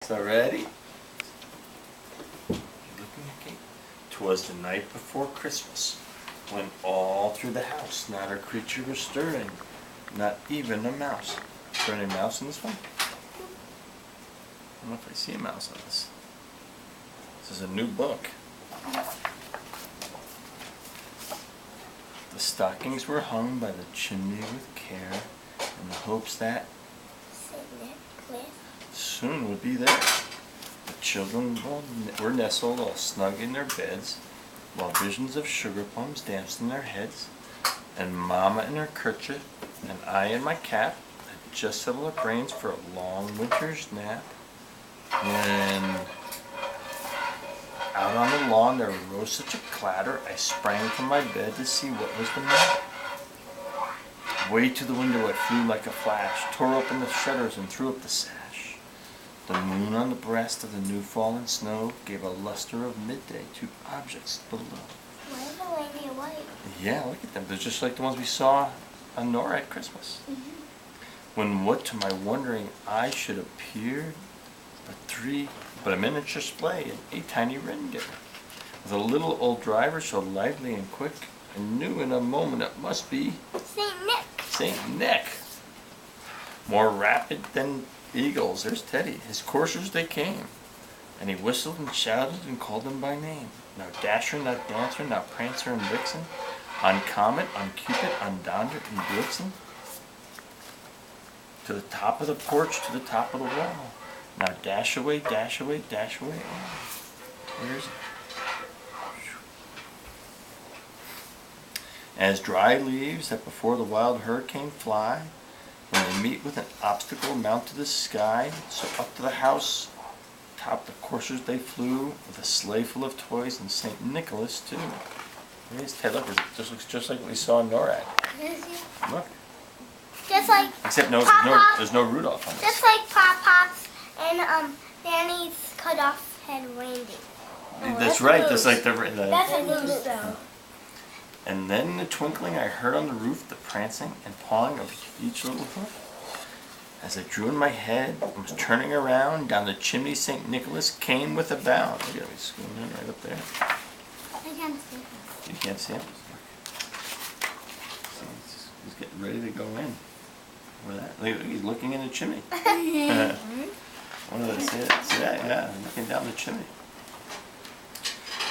So ready? Looking at Kate. 'Twas the night before Christmas, when all through the house not a creature was stirring, not even a mouse. Is there any mouse in this one? I don't know if I see a mouse on this. This is a new book. The stockings were hung by the chimney with care, in the hopes that soon would be there. The children were nestled all snug in their beds, while visions of sugar plums danced in their heads, and Mama in her kerchief, and I in my cap, had just settled our brains for a long winter's nap, when out on the lawn there arose such a clatter, I sprang from my bed to see what was the matter. Way to the window I flew like a flash, tore open the shutters and threw up the sash. The moon on the breast of the new fallen snow gave a luster of midday to objects below. Why is the reindeer white? Yeah, look at them. They're just like the ones we saw on Nora at Christmas. Mm-hmm. When what to my wondering eye should appear but a miniature sleigh and a tiny reindeer. With a little old driver so lively and quick, I knew in a moment it must be Saint Nick. Saint Nick. More rapid than eagles, there's Teddy. His coursers they came, and he whistled and shouted and called them by name. Now Dasher, now Dancer, now Prancer and Vixen, on Comet, on Cupid, on Donder and Blitzen. To the top of the porch, to the top of the wall. Now dash away, dash away, dash away. Oh, where is it? As dry leaves that before the wild hurricane fly, when they meet with an obstacle mount to the sky, so up to the house, top the coursers they flew, with a sleigh full of toys and St. Nicholas too. Here's Ted, look, it just looks just like what we saw in NORAD. Look. Just like Except there's no Rudolph on this. Just like Pop-Pops and Danny's cut off head reindeer. That's right, that's like the That's a moose though. And then in the twinkling I heard on the roof the prancing and pawing of each little hoof. As I drew in my head and was turning around, down the chimney St. Nicholas came with a bound. Look at me swimming right up there. I can't see him. You can't see him? See, he's getting ready to go in. Look at that. Look, he's looking in the chimney. One of those, see that? Yeah, looking down the chimney.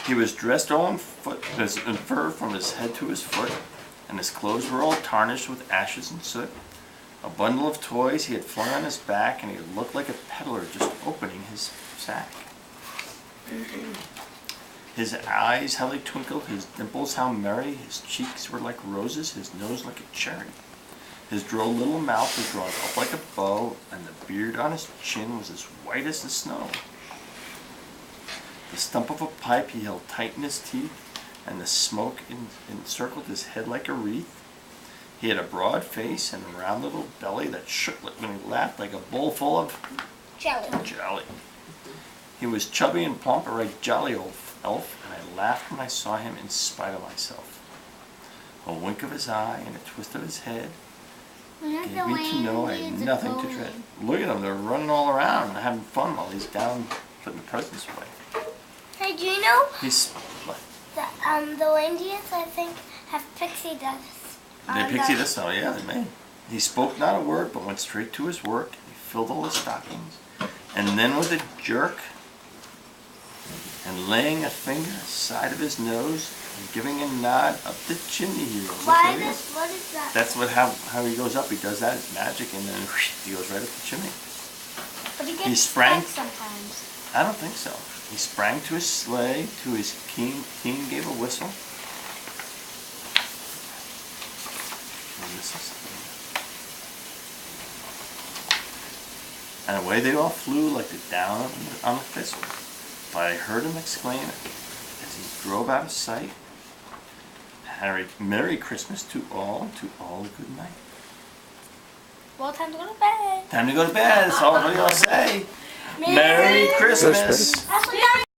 He was dressed all in fur from his head to his foot, and his clothes were all tarnished with ashes and soot. A bundle of toys he had flung on his back, and he looked like a peddler just opening his sack. His eyes, how they twinkled, his dimples, how merry, his cheeks were like roses, his nose like a cherry. His droll little mouth was drawn up like a bow, and the beard on his chin was as white as the snow. The stump of a pipe he held tight in his teeth, and the smoke encircled his head like a wreath. He had a broad face and a round little belly that shook when he laughed like a bowl full of jelly. He was chubby and plump, a right jolly old elf, and I laughed when I saw him in spite of myself. A wink of his eye and a twist of his head gave me to know I had nothing to dread. Look at them, they're running all around and having fun while he's down putting the presents away. Hey, do you know He's what? the reindeers, I think, have pixie dust? They pixie dust? Oh yeah, they may. He spoke not a word, but went straight to his work. He filled all the stockings, and then with a jerk, and laying a finger aside of his nose, and giving a nod up the chimney he goes. What is that? That's how he goes up. He does that. It's magic, and then he goes right up the chimney. But he He gets sprang. stuck sometimes. I don't think so. He sprang to his sleigh, to his team gave a whistle. And away they all flew like the down on a thistle. But I heard him exclaim as he drove out of sight, Merry Christmas to all a good night. Well, time to go to bed. Time to go to bed, that's all everybody will say. Merry Christmas.